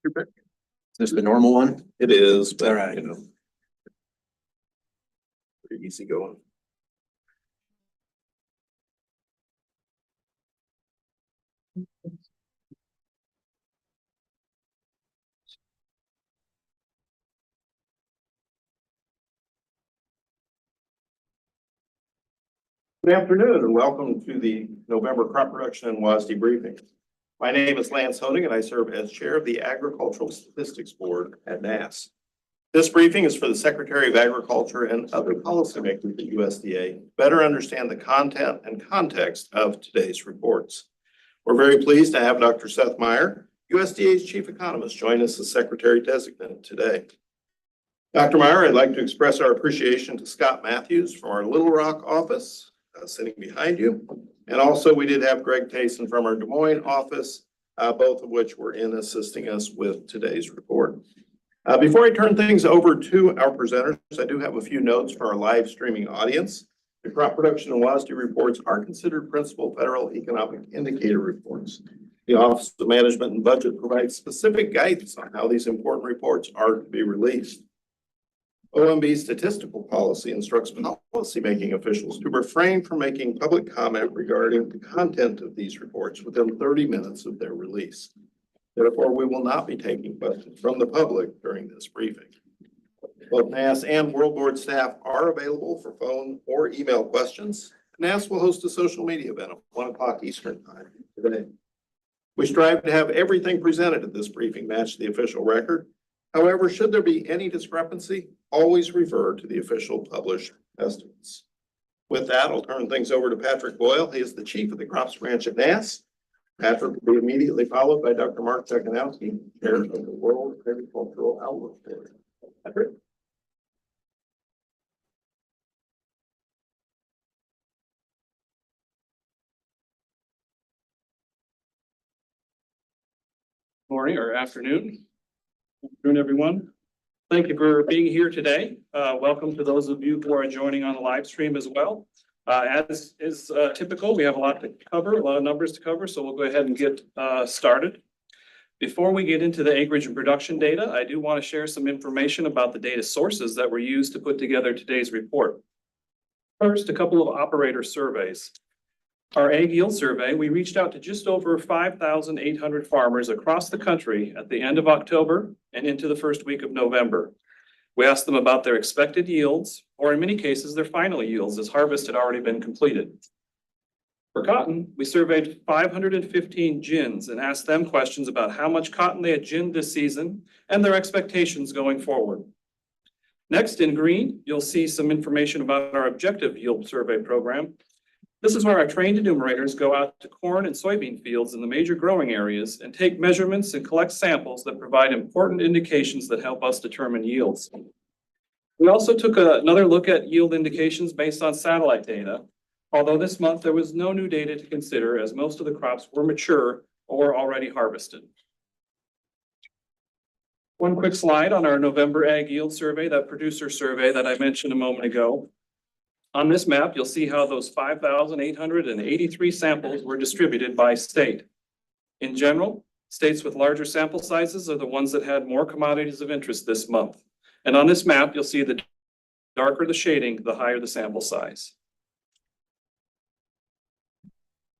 Is this the normal one? It is, but All right. you know. Pretty easy going. Good afternoon and welcome to the November Crop Production and WASDE briefing. My name is Lance Honig and I serve as chair of the Agricultural Statistics Board at NASS. This briefing is for the Secretary of Agriculture and other policymakers at USDA to better understand the content and context of today's reports. We're very pleased to have Dr. Seth Meyer, USDA's chief economist, join us as Secretary Designate today. Dr. Meyer, I'd like to express our appreciation to Scott Matthews from our Little Rock office, sitting behind you. And also we did have Greg Tayson from our Des Moines office, both of which were in assisting us with today's report. Before I turn things over to our presenters, I do have a few notes for our live streaming audience. The crop production and WASDE reports are considered principal federal economic indicator reports. The Office of Management and Budget provides specific guidance on how these important reports are to be released. OMB statistical policy instructs policymaking officials to refrain from making public comment regarding the content of these reports within 30 minutes of their release. Therefore, we will not be taking questions from the public during this briefing. Both NASS and World Board staff are available for phone or email questions. NASS will host a social media event at 1 o'clock Eastern time today. We strive to have everything presented at this briefing match the official record. However, should there be any discrepancy, always refer to the official published estimates. With that, I'll turn things over to Patrick Boyle. He is the chief of the crops branch at NASS. Patrick will be immediately followed by Dr. Mark Cekanowski, chair of the World Agricultural Outlook Board. Patrick. Morning or afternoon. Afternoon, everyone. Thank you for being here today. Welcome to those of you who are joining on the live stream as well. As is typical, we have a lot to cover, a lot of numbers to cover, so we'll go ahead and get started. Before we get into the acreage and production data, I do want to share some information about the data sources that were used to put together today's report. First, a couple of operator surveys. Our ag yield survey, we reached out to just over 5,800 farmers across the country at the end of October and into the first week of November. We asked them about their expected yields, or in many cases, their final yields as harvest had already been completed. For cotton, we surveyed 515 gins and asked them questions about how much cotton they had ginned this season and their expectations going forward. Next, in green, you'll see some information about our objective yield survey program. This is where our trained enumerators go out to corn and soybean fields in the major growing areas and take measurements and collect samples that provide important indications that help us determine yields. We also took another look at yield indications based on satellite data, although this month there was no new data to consider as most of the crops were mature or already harvested. One quick slide on our November ag yield survey, that producer survey that I mentioned a moment ago. On this map, you'll see how those 5,883 samples were distributed by state. In general, states with larger sample sizes are the ones that had more commodities of interest this month. And on this map, you'll see the darker the shading, the higher the sample size.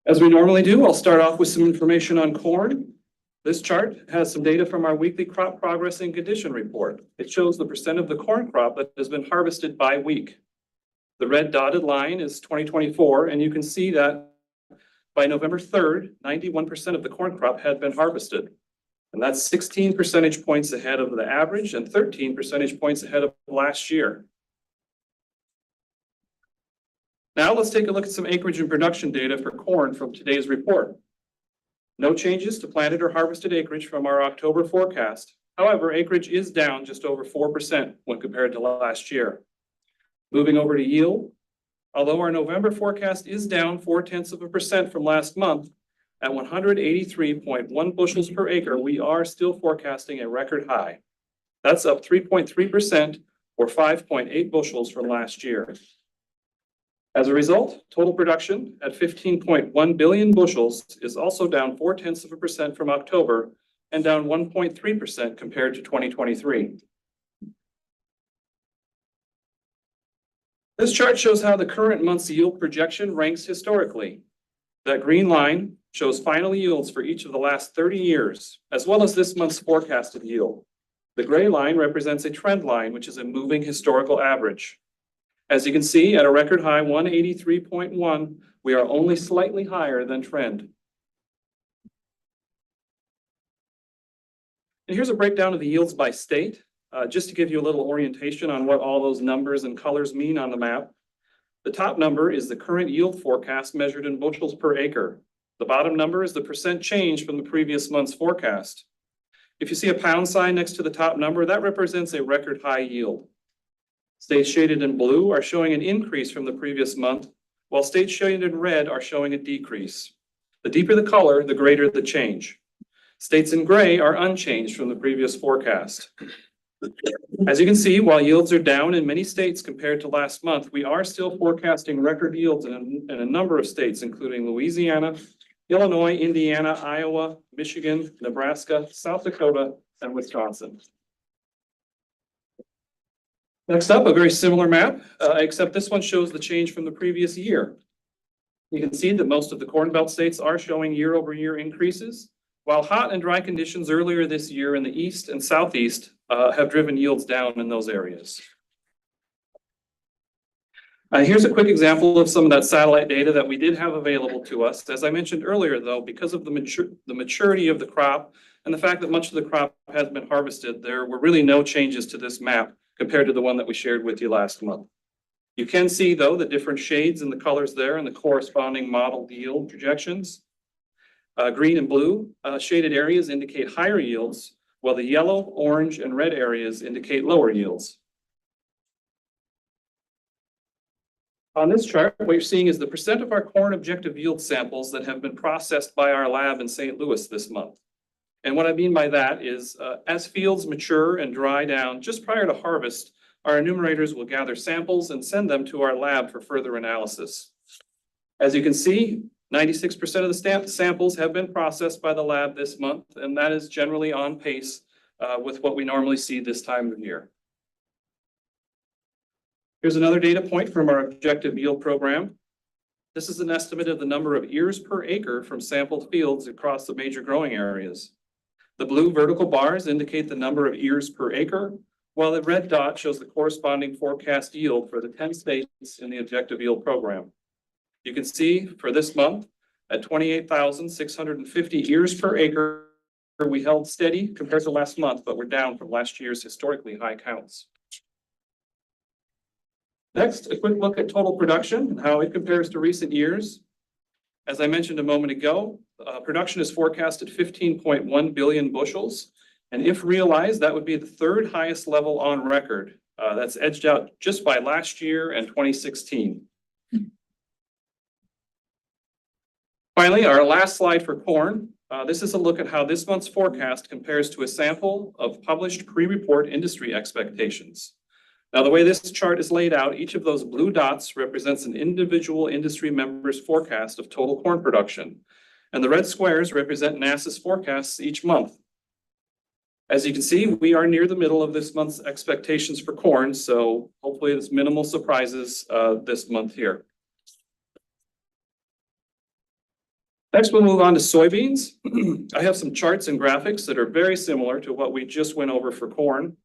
As we normally do, I'll start off with some information on corn. This chart has some data from our weekly crop progress and condition report. It shows the percent of the corn crop that has been harvested by week. The red dotted line is 2024, and you can see that by November 3rd, 91% of the corn crop had been harvested. And that's 16 percentage points ahead of the average and 13 percentage points ahead of last year. Now let's take a look at some acreage and production data for corn from today's report. No changes to planted or harvested acreage from our October forecast. However, acreage is down just over 4% when compared to last year. Moving over to yield, although our November forecast is down 0.4% from last month, at 183.1 bushels per acre, we are still forecasting a record high. That's up 3.3% or 5.8 bushels from last year. As a result, total production at 15.1 billion bushels is also down 0.4% from October and down 1.3% compared to 2023. This chart shows how the current month's yield projection ranks historically. That green line shows final yields for each of the last 30 years, as well as this month's forecasted yield. The gray line represents a trend line, which is a moving historical average. As you can see, at a record high 183.1, we are only slightly higher than trend. And here's a breakdown of the yields by state, just to give you a little orientation on what all those numbers and colors mean on the map. The top number is the current yield forecast measured in bushels per acre. The bottom number is the percent change from the previous month's forecast. If you see a pound sign next to the top number, that represents a record high yield. States shaded in blue are showing an increase from the previous month, while states shaded in red are showing a decrease. The deeper the color, the greater the change. States in gray are unchanged from the previous forecast. As you can see, while yields are down in many states compared to last month, we are still forecasting record yields in a number of states, including Louisiana, Illinois, Indiana, Iowa, Michigan, Nebraska, South Dakota, and Wisconsin. Next up, a very similar map, except this one shows the change from the previous year. You can see that most of the Corn Belt states are showing year-over-year increases, while hot and dry conditions earlier this year in the east and southeast have driven yields down in those areas. Here's a quick example of some of that satellite data that we did have available to us. As I mentioned earlier, though, because of the maturity of the crop and the fact that much of the crop has been harvested, there were really no changes to this map compared to the one that we shared with you last month. You can see, though, the different shades in the colors there and the corresponding modeled yield projections. Green and blue shaded areas indicate higher yields, while the yellow, orange, and red areas indicate lower yields. On this chart, what you're seeing is the percent of our corn objective yield samples that have been processed by our lab in St. Louis this month. And what I mean by that is as fields mature and dry down just prior to harvest, our enumerators will gather samples and send them to our lab for further analysis. As you can see, 96% of the samples have been processed by the lab this month, and that is generally on pace with what we normally see this time of year. Here's another data point from our objective yield program. This is an estimate of the number of ears per acre from sampled fields across the major growing areas. The blue vertical bars indicate the number of ears per acre, while the red dot shows the corresponding forecast yield for the 10 states in the objective yield program. You can see for this month at 28,650 ears per acre, we held steady compared to last month, but we're down from last year's historically high counts. Next, a quick look at total production and how it compares to recent years. As I mentioned a moment ago, production is forecast at 15.1 billion bushels. And if realized, that would be the third highest level on record. That's edged out just by last year and 2016. Finally, our last slide for corn. This is a look at how this month's forecast compares to a sample of published pre-report industry expectations. Now, the way this chart is laid out, each of those blue dots represents an individual industry member's forecast of total corn production. And the red squares represent NASS's forecasts each month. As you can see, we are near the middle of this month's expectations for corn, so hopefully there's minimal surprises this month here. Next, we'll move on to soybeans. I have some charts and graphics that are very similar to what we just went over for corn.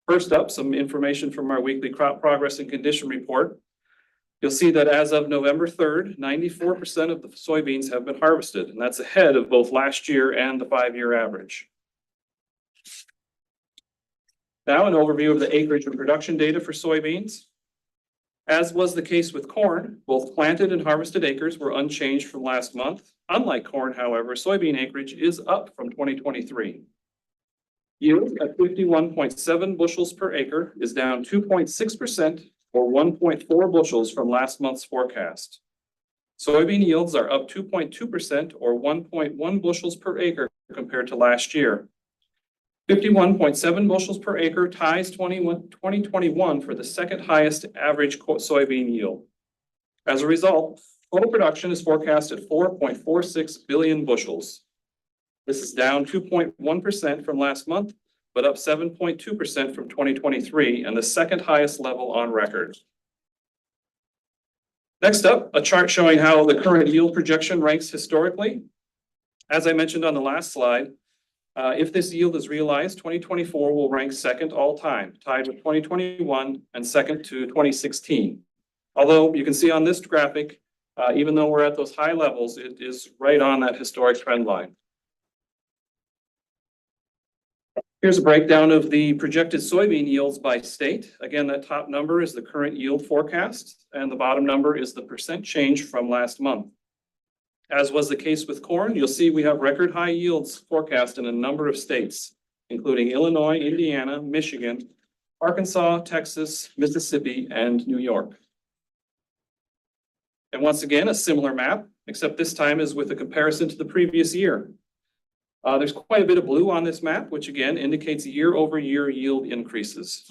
First up, some information from our weekly crop progress and condition report. You'll see that as of November 3rd, 94% of the soybeans have been harvested, and that's ahead of both last year and the 5-year average. Now, an overview of the acreage and production data for soybeans. As was the case with corn, both planted and harvested acres were unchanged from last month. Unlike corn, however, soybean acreage is up from 2023. Yield at 51.7 bushels per acre is down 2.6% or 1.4 bushels from last month's forecast. Soybean yields are up 2.2% or 1.1 bushels per acre compared to last year. 51.7 bushels per acre ties 2021 for the second highest average soybean yield. As a result, total production is forecast at 4.46 billion bushels. This is down 2.1% from last month, but up 7.2% from 2023 and the second highest level on record. Next up, a chart showing how the current yield projection ranks historically. As I mentioned on the last slide, if this yield is realized, 2024 will rank second all time, tied with 2021 and second to 2016. Although you can see on this graphic, even though we're at those high levels, it is right on that historic trend line. Here's a breakdown of the projected soybean yields by state. Again, that top number is the current yield forecast, and the bottom number is the percent change from last month. As was the case with corn, you'll see we have record high yields forecast in a number of states, including Illinois, Indiana, Michigan, Arkansas, Texas, Mississippi, and New York. And once again, a similar map, except this time is with a comparison to the previous year. There's quite a bit of blue on this map, which again indicates year-over-year yield increases.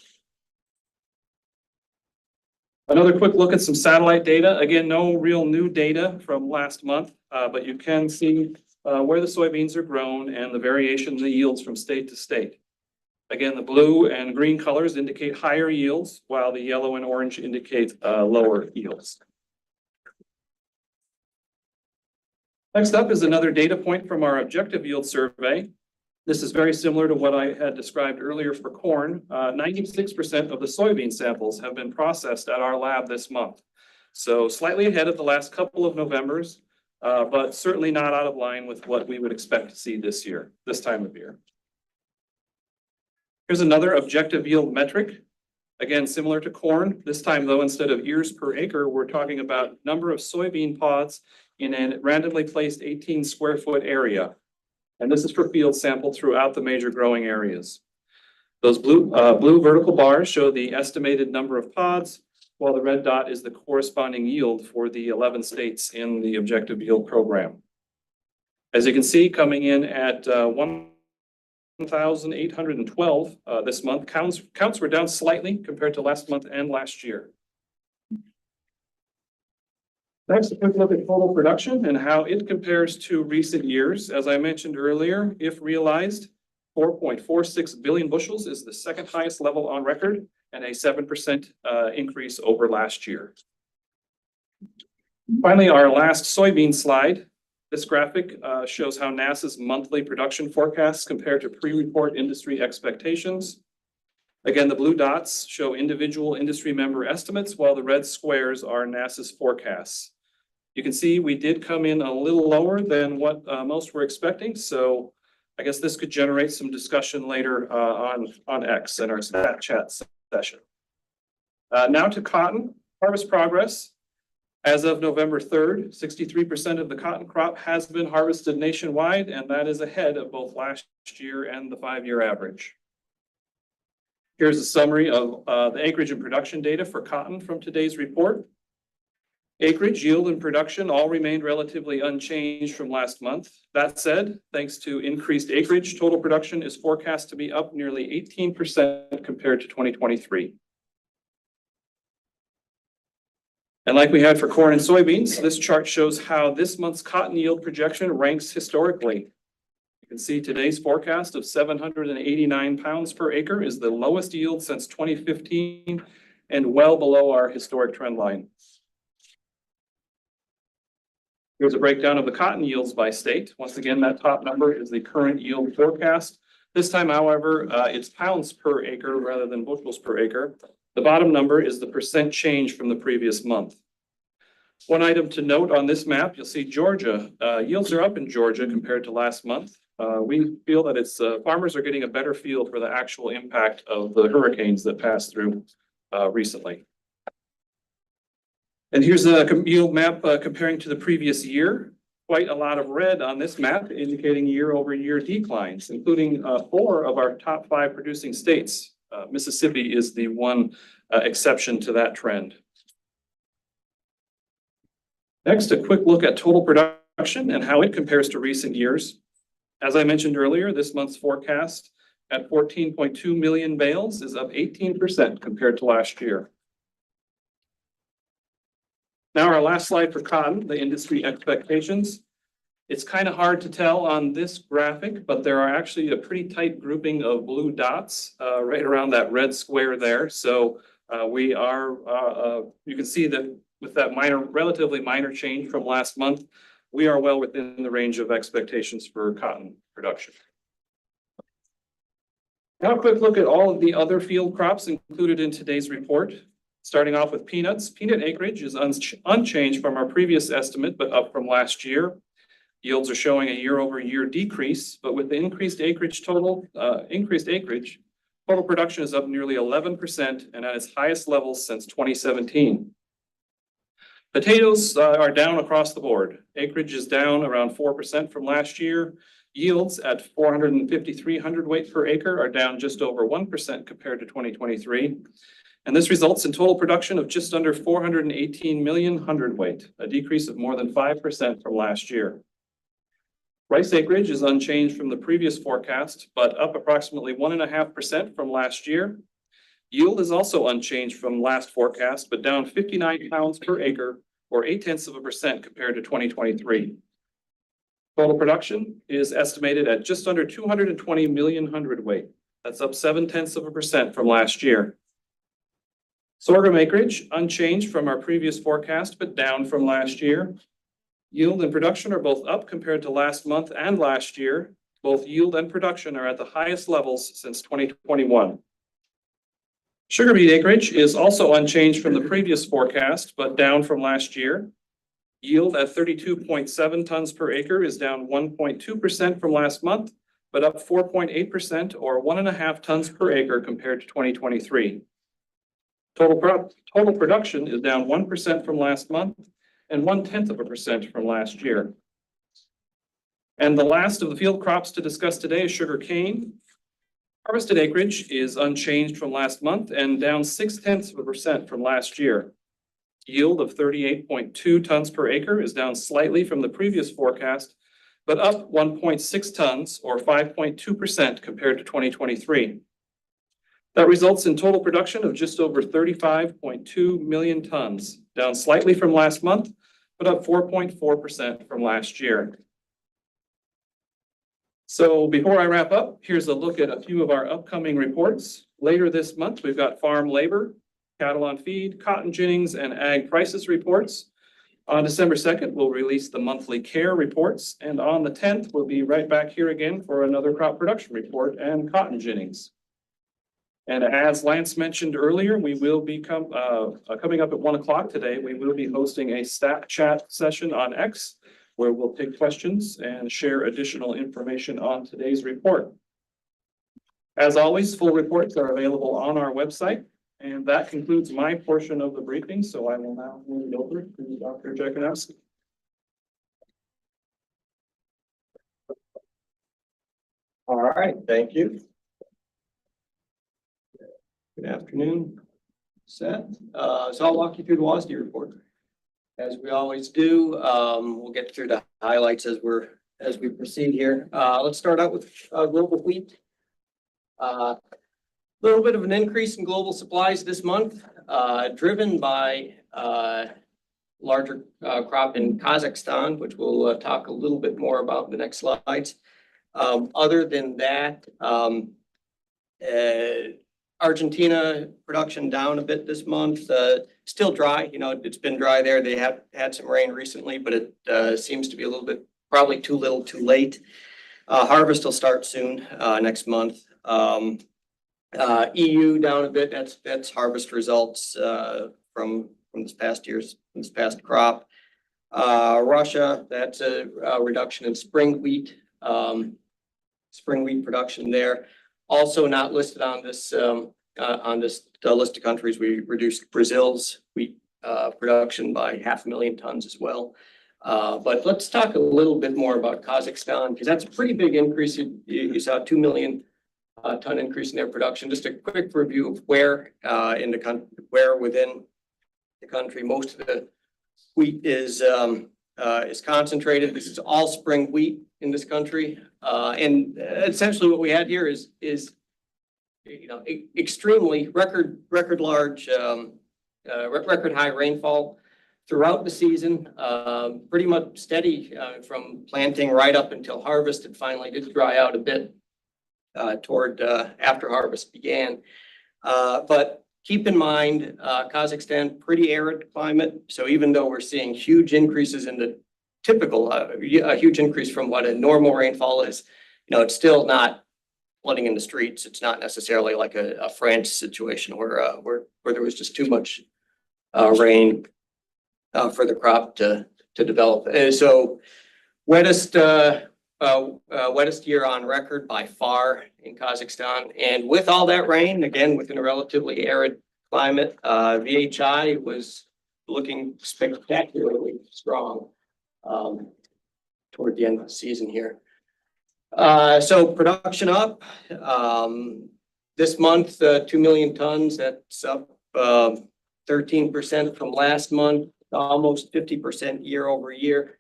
Another quick look at some satellite data. Again, no real new data from last month, but you can see where the soybeans are grown and the variation in the yields from state to state. Again, the blue and green colors indicate higher yields, while the yellow and orange indicate lower yields. Next up is another data point from our objective yield survey. This is very similar to what I had described earlier for corn. 96% of the soybean samples have been processed at our lab this month. So slightly ahead of the last couple of Novembers, but certainly not out of line with what we would expect to see this year, this time of year. Here's another objective yield metric. Again, similar to corn. This time though, instead of ears per acre, we're talking about number of soybean pods in a randomly placed 18 square foot area. And this is for field sample throughout the major growing areas. Those blue vertical bars show the estimated number of pods, while the red dot is the corresponding yield for the 11 states in the objective yield program. As you can see, coming in at 1,812 this month, counts were down slightly compared to last month and last year. Next, a quick look at total production and how it compares to recent years. As I mentioned earlier, if realized, 4.46 billion bushels is the second highest level on record and a 7% increase over last year. Finally, our last soybean slide. This graphic shows how NASA's monthly production forecasts compare to pre-report industry expectations. Again, the blue dots show individual industry member estimates, while the red squares are NASA's forecasts. You can see we did come in a little lower than what most were expecting, so I guess this could generate some discussion later on X in our chat session. Now to cotton harvest progress. As of November 3rd, 63% of the cotton crop has been harvested nationwide, and that is ahead of both last year and the 5-year average. Here's a summary of the acreage and production data for cotton from today's report. Acreage, yield, and production all remained relatively unchanged from last month. That said, thanks to increased acreage, total production is forecast to be up nearly 18% compared to 2023. And like we had for corn and soybeans, this chart shows how this month's cotton yield projection ranks historically. You can see today's forecast of 789 pounds per acre is the lowest yield since 2015 and well below our historic trend line. Here's a breakdown of the cotton yields by state. Once again, that top number is the current yield forecast. This time, however, it's pounds per acre rather than bushels per acre. The bottom number is the percent change from the previous month. One item to note on this map, you'll see Georgia. Yields are up in Georgia compared to last month. We feel that farmers are getting a better feel for the actual impact of the hurricanes that passed through recently. And here's a yield map comparing to the previous year. Quite a lot of red on this map indicating year-over-year declines, including 4 of our top 5 producing states. Mississippi is the one exception to that trend. Next, a quick look at total production and how it compares to recent years. As I mentioned earlier, this month's forecast at 14.2 million bales is up 18% compared to last year. Now our last slide for cotton, the industry expectations. It's kind of hard to tell on this graphic, but there are actually a pretty tight grouping of blue dots right around that red square there. So we are, you can see that with that relatively minor change from last month, we are well within the range of expectations for cotton production. Now a quick look at all of the other field crops included in today's report. Starting off with peanuts, peanut acreage is unchanged from our previous estimate, but up from last year. Yields are showing a year-over-year decrease, but with the increased acreage, total production is up nearly 11% and at its highest levels since 2017. Potatoes are down across the board. Acreage is down around 4% from last year. Yields at 453 hundredweight per acre are down just over 1% compared to 2023. And this results in total production of just under 418 million hundredweight, a decrease of more than 5% from last year. Rice acreage is unchanged from the previous forecast, but up approximately 1.5% from last year. Yield is also unchanged from last forecast, but down 59 pounds per acre, or 0.8% compared to 2023. Total production is estimated at just under 220 million hundredweight. That's up 0.7% from last year. Sorghum acreage unchanged from our previous forecast, but down from last year. Yield and production are both up compared to last month and last year. Both yield and production are at the highest levels since 2021. Sugar beet acreage is also unchanged from the previous forecast, but down from last year. Yield at 32.7 tons per acre is down 1.2% from last month, but up 4.8% or 1.5 tons per acre compared to 2023. Total production is down 1% from last month and 0.1% from last year. And the last of the field crops to discuss today is sugar cane. Harvested acreage is unchanged from last month and down 0.6% from last year. Yield of 38.2 tons per acre is down slightly from the previous forecast, but up 1.6 tons or 5.2% compared to 2023. That results in total production of just over 35.2 million tons, down slightly from last month, but up 4.4% from last year. So before I wrap up, here's a look at a few of our upcoming reports. Later this month, we've got farm labor, cattle on feed, cotton ginnings, and ag prices reports. On December 2nd, we'll release the monthly care reports. And on the 10th, we'll be right back here again for another crop production report and cotton ginnings. And as Lance mentioned earlier, we will be coming up at 1 o'clock today. We will be hosting a staff chat session on X, where we'll take questions and share additional information on today's report. As always, full reports are available on our website. And that concludes my portion of the briefing. So I will now move it over to Dr. Jakunowski. All right, thank you. Good afternoon, Seth. So I'll walk you through the WASDE report. As we always do, we'll get through the highlights as we proceed here. Let's start out with global wheat. Little bit of an increase in global supplies this month, driven by larger crop in Kazakhstan, which we'll talk a little bit more about in the next slides. Other than that, Argentina production down a bit this month, still dry. You know, it's been dry there. They have had some rain recently, but it seems to be a little bit, probably too little, too late. Harvest will start soon, next month. EU down a bit. That's harvest results from this past crop. Russia, that's a reduction in spring wheat production there. Also not listed on this list of countries. We reduced Brazil's wheat production by 500,000 tons as well. But let's talk a little bit more about Kazakhstan, because that's a pretty big increase. You saw a 2 million ton increase in their production. Just a quick review of where within the country most of the wheat is concentrated. This is all spring wheat in this country, and essentially what we had here is extremely record large, record high rainfall throughout the season, pretty much steady from planting right up until harvest. It finally did dry out a bit toward after harvest began. But keep in mind, Kazakhstan, pretty arid climate. So even though we're seeing huge increases in the typical, a huge increase from what a normal rainfall is, it's still not flooding in the streets. It's not necessarily like a France situation where there was just too much rain for the crop to develop. So wettest year on record by far in Kazakhstan. And with all that rain, again, within a relatively arid climate, VHI was looking spectacularly strong toward the end of the season here. So production up this month, 2 million tons. That's up 13% from last month, almost 50% year over year.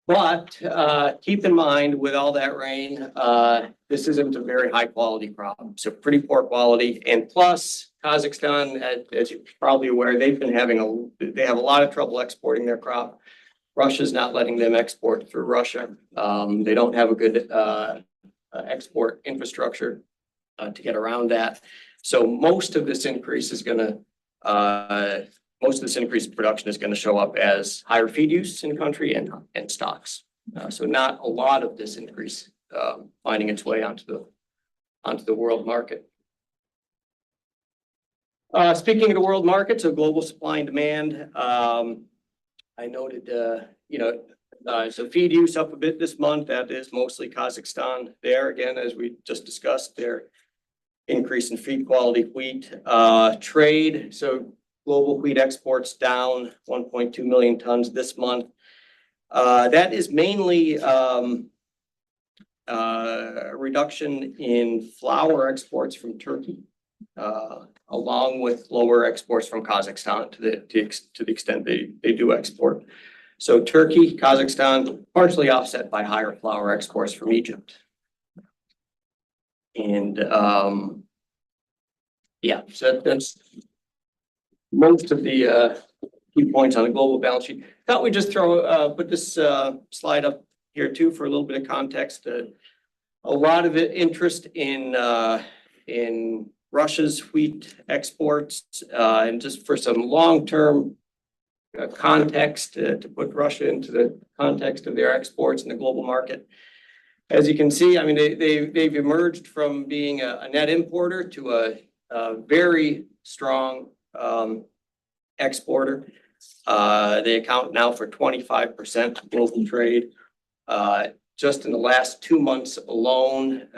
But keep in mind, with all that rain, this isn't a very high quality crop. So pretty poor quality. And plus, Kazakhstan, as you're probably aware, they have a lot of trouble exporting their crop. Russia's not letting them export through Russia. They don't have a good export infrastructure to get around that. So most of this increase in production is going to show up as higher feed use in country and stocks. So not a lot of this increase finding its way onto the world market. Speaking of the world market, so global supply and demand, I noted, so feed use up a bit this month. That is mostly Kazakhstan. There again, as we just discussed, their increase in feed quality wheat. Trade, so global wheat exports down 1.2 million tons this month. That is mainly a reduction in flour exports from Turkey, along with lower exports from Kazakhstan to the extent they do export. So Turkey, Kazakhstan, partially offset by higher flour exports from Egypt. And so that's most of the key points on the global balance sheet. Thought we'd just put this slide up here too for a little bit of context. A lot of interest in Russia's wheat exports, and just for some long-term context to put Russia into the context of their exports in the global market. As you can see, I mean, they've emerged from being a net importer to a very strong exporter. They account now for 25% of global trade. Just in the last 2 months alone,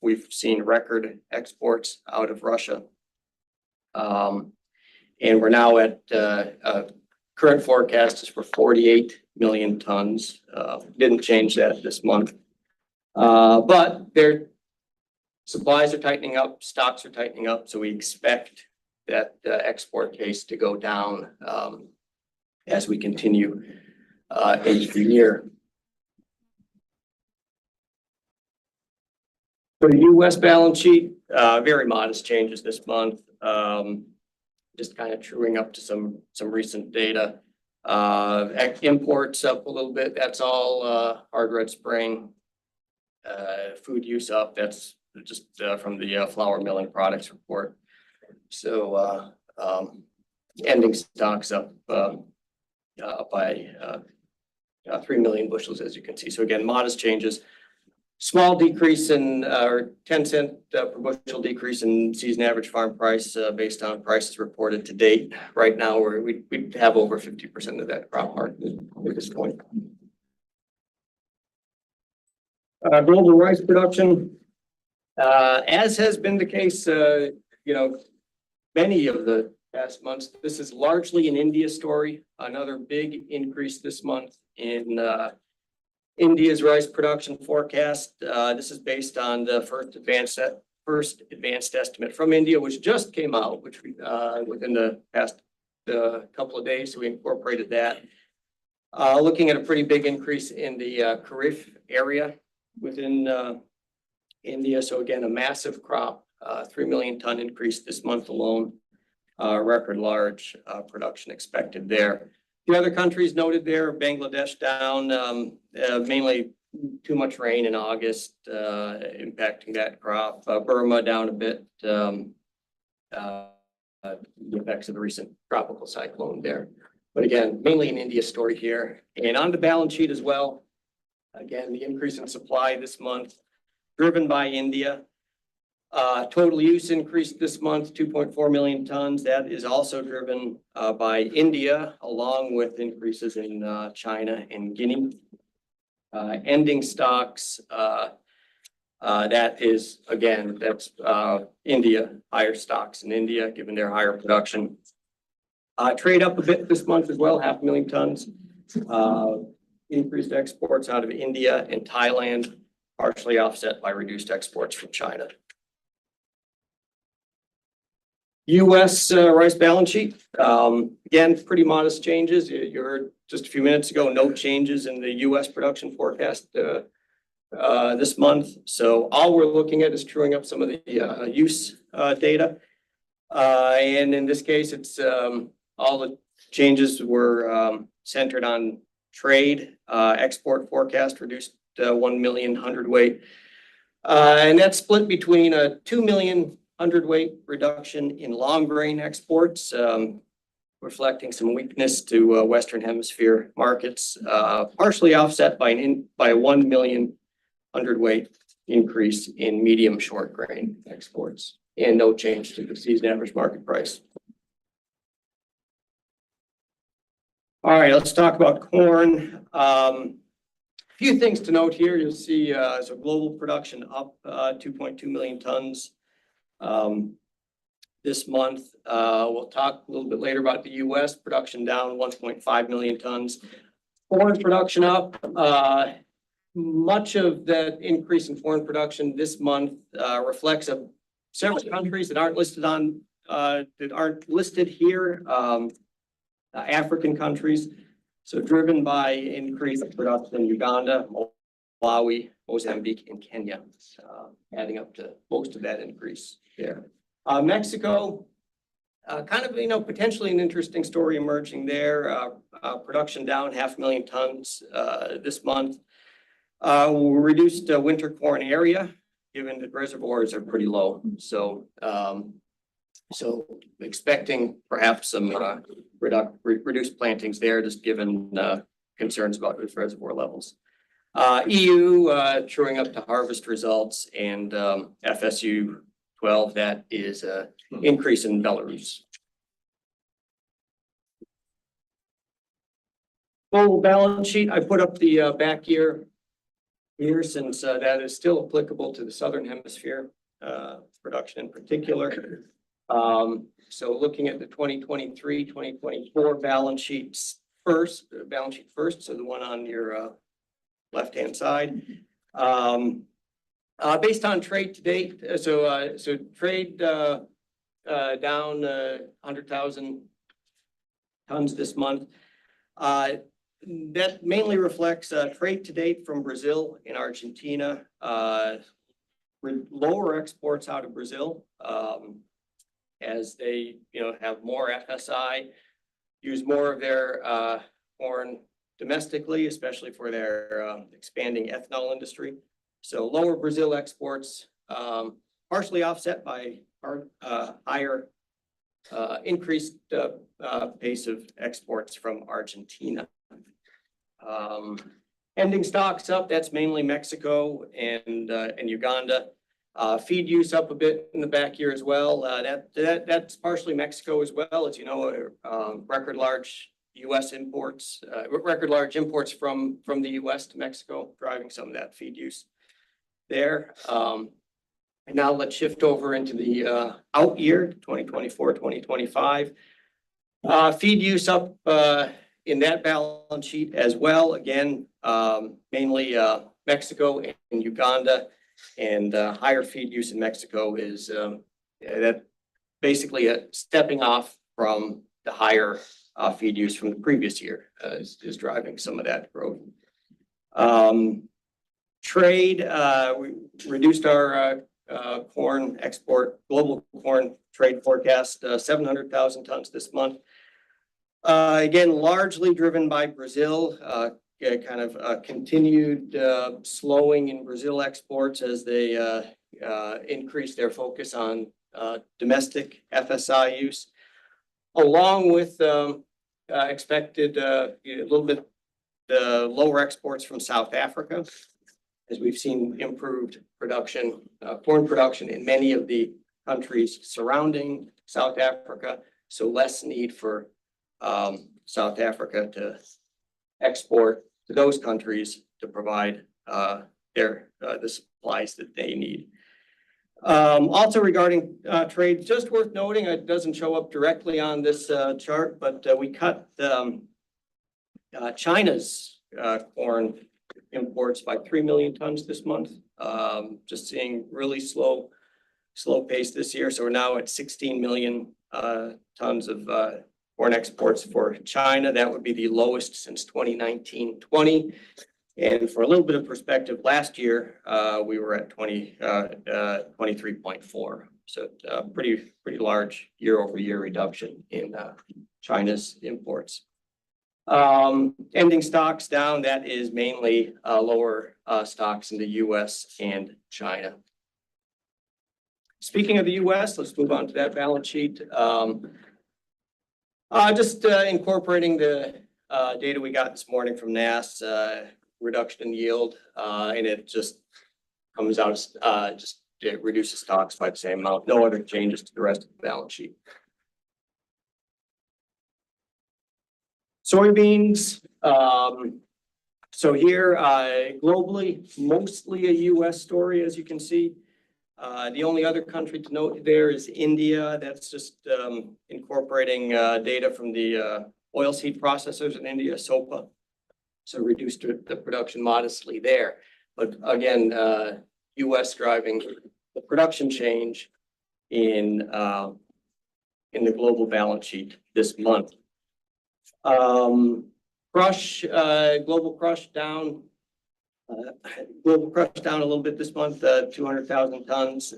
we've seen record exports out of Russia. And we're now at current forecast is for 48 million tons. Didn't change that this month. But their supplies are tightening up, stocks are tightening up, so we expect that export case to go down as we continue into the year. For the U.S. balance sheet, very modest changes this month. Just kind of truing up to some recent data. Imports up a little bit. That's all hard red spring. Food use up. That's just from the flour milling products report. So ending stocks up by 3 million bushels, as you can see. So again, modest changes. Small decrease in or 10-cent per bushel decrease in season average farm price based on prices reported to date. Right now, we have over 50% of that crop market at this point. Global rice production, as has been the case, many of the past months. This is largely an India story. Another big increase this month in India's rice production forecast. This is based on the first advanced estimate from India, which just came out, which within the past couple of days. So we incorporated that. Looking at a pretty big increase in the Kharif area within India. So again, a massive crop, 3 million ton increase this month alone. Record large production expected there. The other countries noted there, Bangladesh down, mainly too much rain in August, impacting that crop. Burma down a bit, the effects of the recent tropical cyclone there. But again, mainly an India story here. And on the balance sheet as well, again, the increase in supply this month, driven by India. Total use increased this month, 2.4 million tons. That is also driven by India, along with increases in China and Guinea. Ending stocks, that is, again, that's India, higher stocks in India, given their higher production. Trade up a bit this month as well, 500,000 tons. Increased exports out of India and Thailand, partially offset by reduced exports from China. U.S. rice balance sheet, again, pretty modest changes. You heard just a few minutes ago, no changes in the U.S. production forecast this month. So all we're looking at is truing up some of the use data. And in this case, it's all the changes were centered on trade. Export forecast reduced 1 million hundredweight. And that's split between a 2 million hundredweight reduction in long grain exports, reflecting some weakness to Western Hemisphere markets, partially offset by a 1 million hundredweight increase in medium short grain exports, and no change to the season average market price. All right, let's talk about corn. A few things to note here. You'll see so global production up 2.2 million tons. This month, we'll talk a little bit later about the U.S. production down 1.5 million tons. Corn production up. Much of that increase in corn production this month reflects several countries that aren't listed here. African countries, so driven by increased production in Uganda, Malawi, Mozambique, and Kenya, adding up to most of that increase there. Mexico, kind of, potentially an interesting story emerging there. Production down 500,000 tons this month. Reduced winter corn area, given that reservoirs are pretty low. So, expecting perhaps some reduced plantings there, just given concerns about those reservoir levels. EU truing up to harvest results, and FSU 12, that is an increase in Belarus. Full balance sheet, I put up the back year here, since that is still applicable to the Southern Hemisphere production in particular. So looking at the 2023-2024 balance sheet first, so the one on your left-hand side. Based on trade to date, so trade down 100,000 tons this month. That mainly reflects trade to date from Brazil and Argentina. Lower exports out of Brazil as they have more FSI, use more of their corn domestically, especially for their expanding ethanol industry. So lower Brazil exports, partially offset by higher increased pace of exports from Argentina. Ending stocks up, that's mainly Mexico and Uganda. Feed use up a bit in the back year as well. That's partially Mexico as well, as you know, record large U.S. imports, record large imports from the U.S. to Mexico, driving some of that feed use there. And now let's shift over into the out year, 2024-2025. Feed use up in that balance sheet as well. Again, mainly Mexico and Uganda, and higher feed use in Mexico is that basically stepping off from the higher feed use from the previous year is driving some of that growth. Trade, we reduced our corn export, global corn trade forecast, 700,000 tons this month. Again, largely driven by Brazil, kind of continued slowing in Brazil exports as they increase their focus on domestic FSI use, along with expected a little bit lower exports from South Africa, as we've seen improved production, corn production in many of the countries surrounding South Africa, so less need for South Africa to export to those countries to provide the supplies that they need. Also regarding trade, just worth noting, it doesn't show up directly on this chart, but we cut China's corn imports by 3 million tons this month. Just seeing really slow pace this year. So we're now at 16 million tons of corn exports for China. That would be the lowest since 2019-20. And for a little bit of perspective, last year we were at 23.4. So pretty large year-over-year reduction in China's imports. Ending stocks down, that is mainly lower stocks in the US and China. Speaking of the US, let's move on to that balance sheet. Just incorporating the data we got this morning from NAS, reduction in yield, and it just comes out as it reduces stocks by the same amount. No other changes to the rest of the balance sheet. Soybeans. So here, globally, mostly a US story, as you can see. The only other country to note there is India. That's just incorporating data from the oilseed processors in India, SOPA. So reduced the production modestly there. But again, US driving the production change in the global balance sheet this month. Global crush down. Global crush down a little bit this month, 200,000 tons.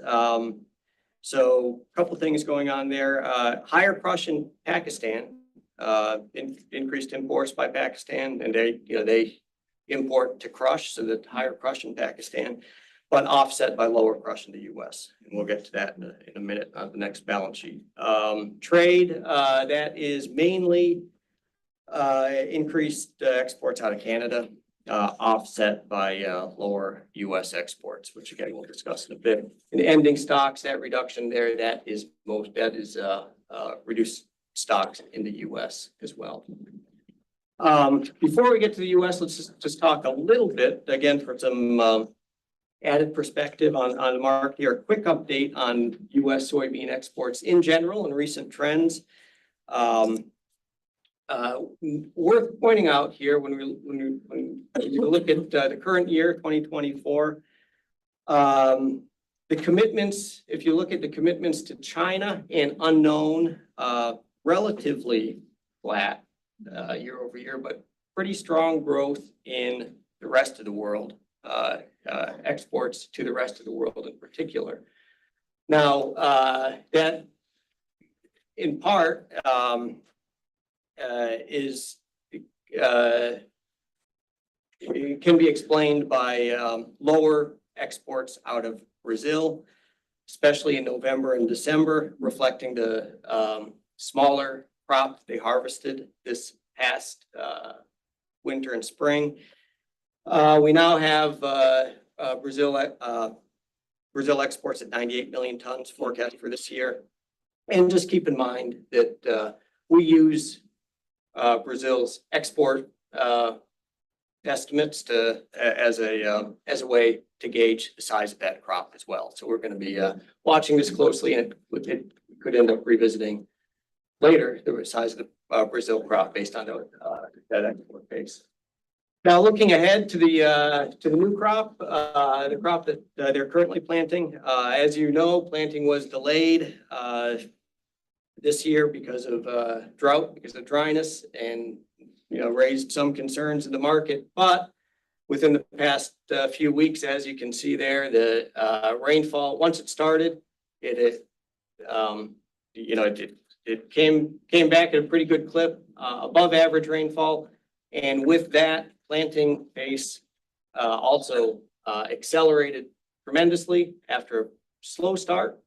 So a couple things going on there. Higher crush in Pakistan, increased imports by Pakistan, and they import to crush, so that higher crush in Pakistan, but offset by lower crush in the US. And we'll get to that in a minute on the next balance sheet. Trade, that is mainly increased exports out of Canada, offset by lower US exports, which again we'll discuss in a bit. In ending stocks, that reduction there, that is reduced stocks in the US as well. Before we get to the US, let's just talk a little bit again for some added perspective on the market here. A quick update on US soybean exports in general and recent trends. Worth pointing out here when we look at the current year, 2024, the commitments, if you look at the commitments to China and unknown, relatively flat year over year, but pretty strong growth in the rest of the world, exports to the rest of the world in particular. Now, that in part it can be explained by lower exports out of Brazil, especially in November and December, reflecting the smaller crop they harvested this past winter and spring. We now have Brazil exports at 98 million tons forecast for this year. And just keep in mind that we use Brazil's export estimates as a way to gauge the size of that crop as well. So we're going to be watching this closely, and it could end up revisiting later the size of the Brazil crop based on that export base. Now, looking ahead to the new crop, the crop that they're currently planting. As you know, planting was delayed this year because of drought, because of dryness, and raised some concerns in the market. But within the past few weeks, as you can see there, the rainfall, once it started, it it came back at a pretty good clip, above average rainfall. And with that, planting pace also accelerated tremendously after a slow start,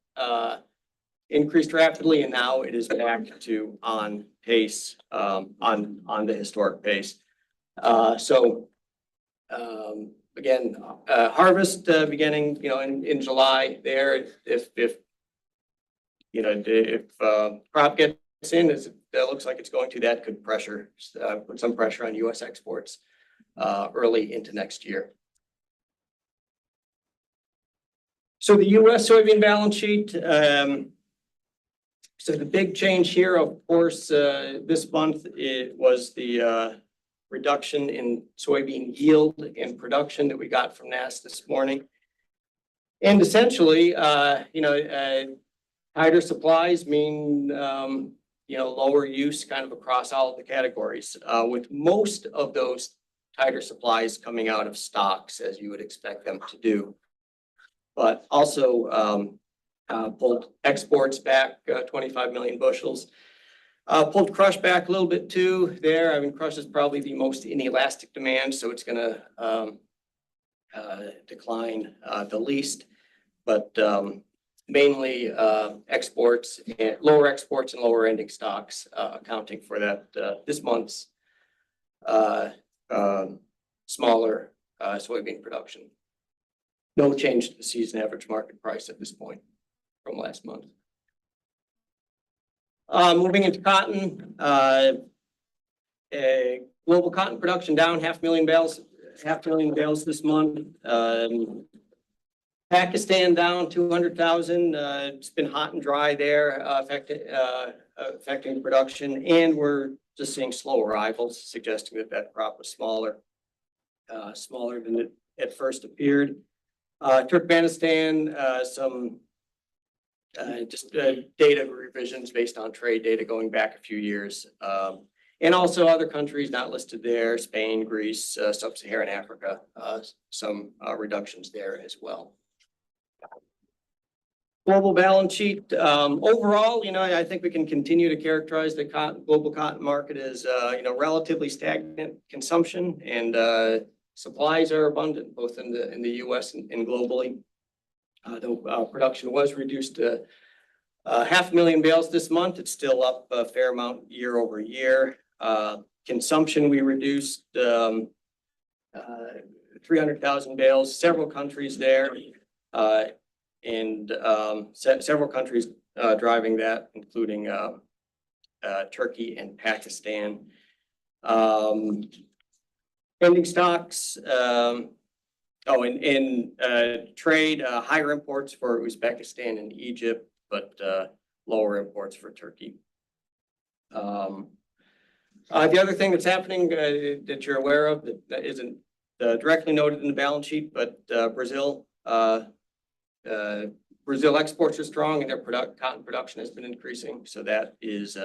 increased rapidly, and now it is back to on pace, on the historic pace. Again, harvest beginning, in July there, if crop gets in, as it looks like it's going to, that could put some pressure on U.S. exports early into next year. So the U.S. soybean balance sheet. So the big change here, of course, this month, it was the reduction in soybean yield and production that we got from NASS this morning. And essentially, tighter supplies mean, lower use kind of across all of the categories, with most of those tighter supplies coming out of stocks, as you would expect them to do. But also pulled exports back 25 million bushels. Pulled crush back a little bit too there. I mean, crush is probably the most inelastic demand, so it's going to decline the least. But mainly exports, and lower exports and lower ending stocks accounting for that this month's smaller soybean production. No change to the season average market price at this point from last month. Moving into cotton, global cotton production down 500,000 bales this month. Pakistan down 200,000. It's been hot and dry there, affecting production, and we're just seeing slow arrivals, suggesting that crop was smaller than it at first appeared. Turkmenistan, some data revisions based on trade data going back a few years. And also other countries not listed there, Spain, Greece, Sub-Saharan Africa, some reductions there as well. Global balance sheet. Overall, I think we can continue to characterize the global cotton market as, relatively stagnant consumption, and supplies are abundant both in the U.S. and globally. Though production was reduced to 500,000 bales this month, it's still up a fair amount year over year. Consumption, we reduced 300,000 bales, several countries there, and several countries driving that, including Turkey and Pakistan. Ending stocks. In trade, higher imports for Uzbekistan and Egypt, but lower imports for Turkey. The other thing that's happening that you're aware of that isn't directly noted in the balance sheet, but Brazil exports are strong, and their cotton production has been increasing, so that is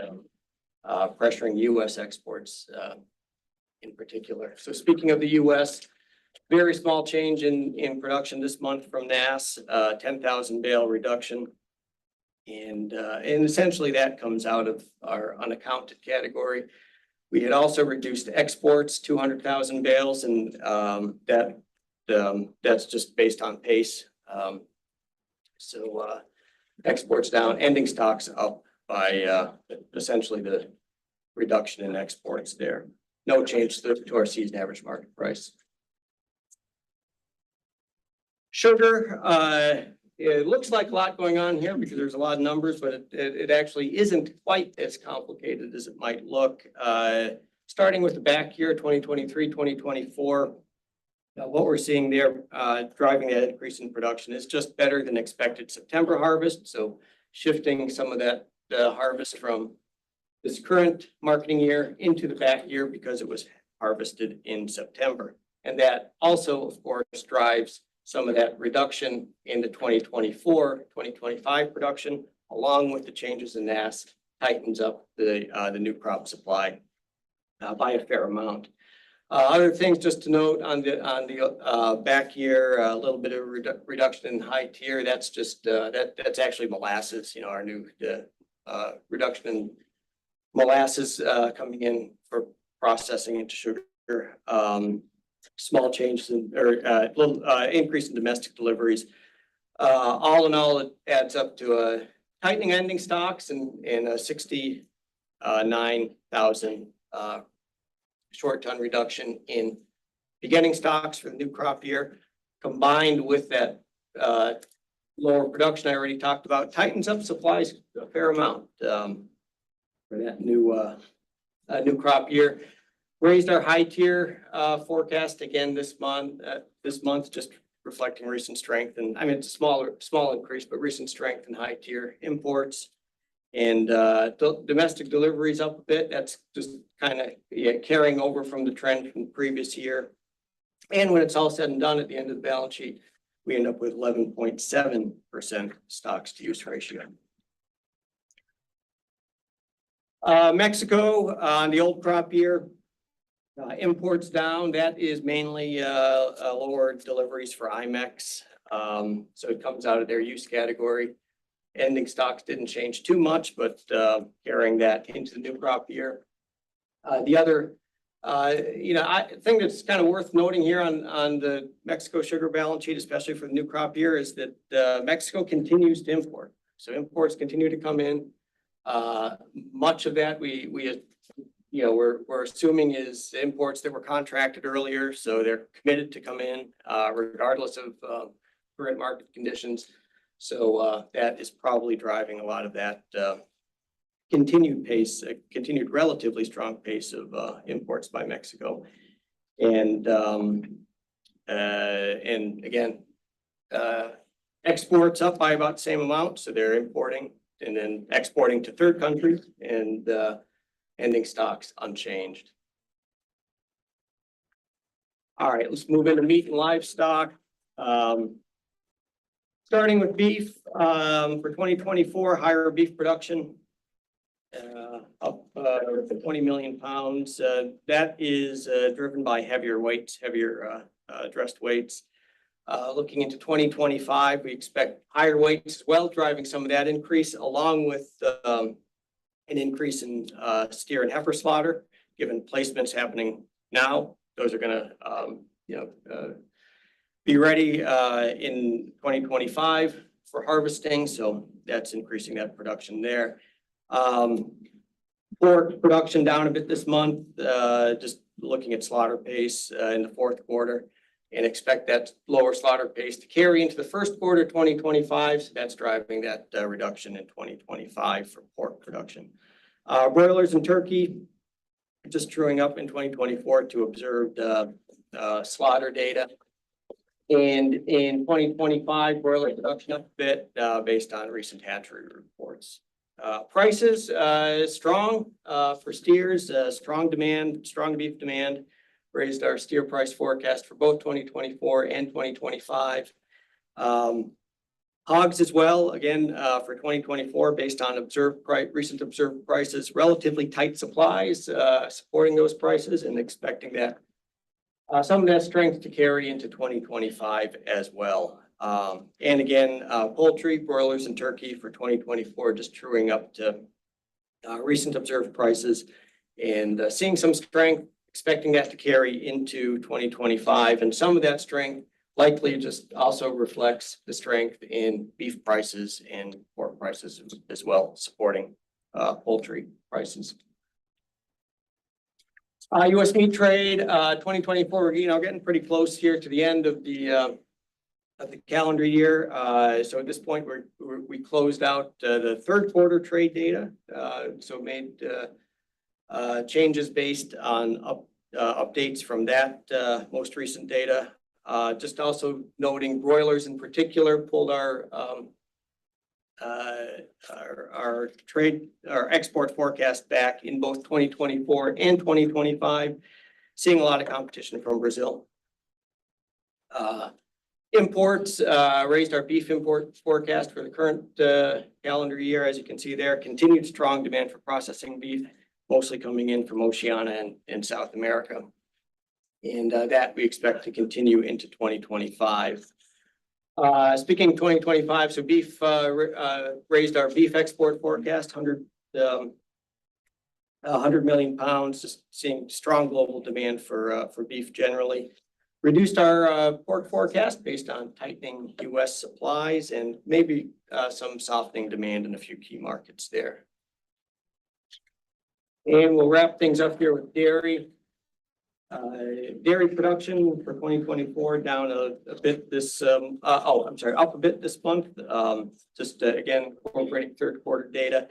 pressuring U.S. exports in particular. So speaking of the U.S., very small change in production this month from NASS, 10,000 bale reduction. And essentially that comes out of our unaccounted category. We had also reduced exports 200,000 bales, and that's just based on pace. So exports down, ending stocks up by essentially the reduction in exports there. No change to our season average market price. Sugar, it looks like a lot going on here because there's a lot of numbers, but it actually isn't quite as complicated as it might look. Starting with the back year, 2023, 2024, what we're seeing there driving that increase in production is just better than expected September harvest. So shifting some of that harvest from this current marketing year into the back year because it was harvested in September. And that also, of course, drives some of that reduction in the 2024, 2025 production, along with the changes in NASS, tightens up the new crop supply by a fair amount. Other things just to note on the back year, a little bit of reduction in high tier. That's just that's actually molasses. Our new reduction in molasses, coming in for processing into sugar. Small changes in, or, little, increase in domestic deliveries. All in all, it adds up to a tightening ending stocks and a 69,000 short ton reduction in beginning stocks for the new crop year, combined with that lower production I already talked about, tightens up supplies a fair amount for that new crop year. Raised our high tier forecast again this month. Just reflecting recent strength, and I mean it's a small increase, but recent strength in high tier imports. And domestic deliveries up a bit. That's just kind of carrying over from the trend from the previous year. And when it's all said and done at the end of the balance sheet, we end up with 11.7% stocks to use ratio. Mexico on the old crop year, imports down. That is mainly lower deliveries for IMEX. So it comes out of their use category. Ending stocks didn't change too much, but carrying that into the new crop year. The other thing that's kind of worth noting here on the Mexico sugar balance sheet, especially for the new crop year, is that Mexico continues to import. So imports continue to come in. Much of that we're assuming is imports that were contracted earlier, so they're committed to come in regardless of current market conditions. So that is probably driving a lot of that continued relatively strong pace of imports by Mexico. And again, exports up by about the same amount. So they're importing and then exporting to third countries, and ending stocks unchanged. All right, let's move into meat and livestock. Starting with beef, for 2024, higher beef production, up 20 million pounds. That is driven by heavier weights, dressed weights. Looking into 2025, we expect higher weights as well, driving some of that increase, along with an increase in steer and heifer slaughter, given placements happening now. Those are going to be ready in 2025 for harvesting. So that's increasing that production there. Pork production down a bit this month, just looking at slaughter pace in the fourth quarter, and expect that lower slaughter pace to carry into the first quarter 2025. So that's driving that reduction in 2025 for pork production. Broilers and turkey just truing up in 2024 to observed slaughter data. And in 2025, broiler production up a bit based on recent hatchery reports. Prices strong for steers, strong beef demand. Raised our steer price forecast for both 2024 and 2025. Hogs as well, again, for 2024, based on recent observed prices, relatively tight supplies, supporting those prices and expecting that some of that strength to carry into 2025 as well. And again, poultry, broilers, and turkey for 2024, just truing up to recent observed prices and seeing some strength, expecting that to carry into 2025. And some of that strength likely just also reflects the strength in beef prices and pork prices as well, supporting poultry prices. U.S. meat trade, 2024, getting pretty close here to the end of the calendar year. So at this point, we closed out the third quarter trade data. So made changes based on updates from that most recent data. Just also noting broilers in particular pulled our export forecast back in both 2024 and 2025, seeing a lot of competition from Brazil. Imports, raised our beef import forecast for the current calendar year. As you can see there, continued strong demand for processing beef, mostly coming in from Oceania and South America. And that we expect to continue into 2025. Speaking 2025, so beef, raised our beef export forecast, 100 million pounds, just seeing strong global demand for beef generally. Reduced our pork forecast based on tightening US supplies and maybe some softening demand in a few key markets there. And we'll wrap things up here with dairy. Dairy production for 2024 down a bit this, up a bit this month. Just again, incorporating third quarter data.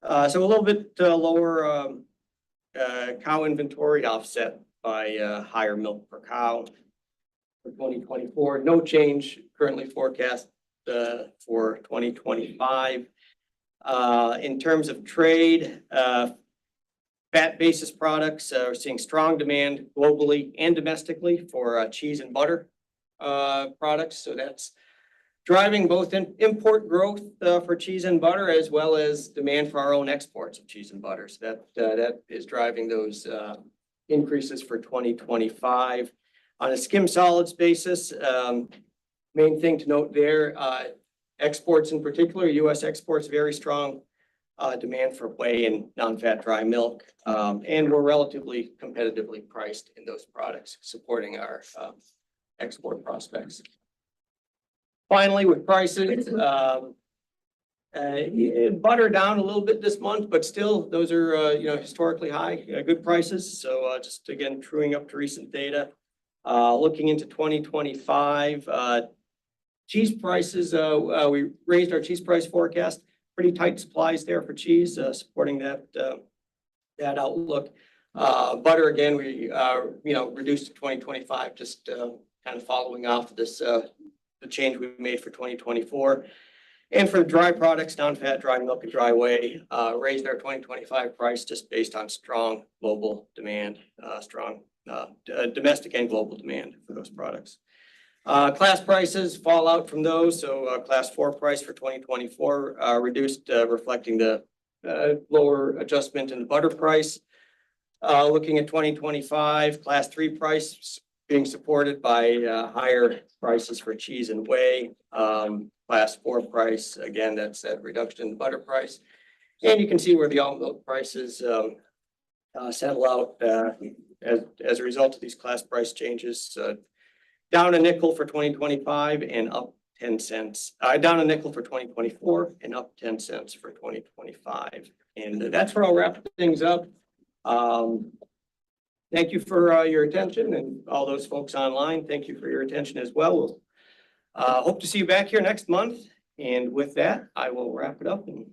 So a little bit lower cow inventory offset by higher milk per cow for 2024. No change currently forecast for 2025. In terms of trade, fat basis products are seeing strong demand globally and domestically for cheese and butter products. So that's driving both import growth for cheese and butter as well as demand for our own exports of cheese and butter. So that is driving those increases for 2025. On a skim solids basis, main thing to note there, exports in particular, U.S. exports, very strong demand for whey and non-fat dry milk. And we're relatively competitively priced in those products, supporting our export prospects. Finally, with prices, butter down a little bit this month, but still those are historically high, good prices. So just again, truing up to recent data. Looking into 2025, cheese prices, we raised our cheese price forecast. Pretty tight supplies there for cheese, supporting that outlook. Butter again, we reduced to 2025, just kind of following off this the change we made for 2024. And for dry products, non-fat dry milk and dry whey, raised our 2025 price just based on strong global demand, strong domestic and global demand for those products. Class prices fall out from those. So class 4 price for 2024 reduced, reflecting the lower adjustment in the butter price. Looking at 2025, class 3 price being supported by higher prices for cheese and whey. Class 4 price, again, that's that reduction in the butter price. And you can see where the almond milk prices settle out as a result of these class price changes. Down a nickel for 2025 and up 10 cents. Down a nickel for 2024 and up 10 cents for 2025. And that's where I'll wrap things up. Thank you for your attention, and all those folks online, thank you for your attention as well. We'll hope to see you back here next month. And with that, I will wrap it up and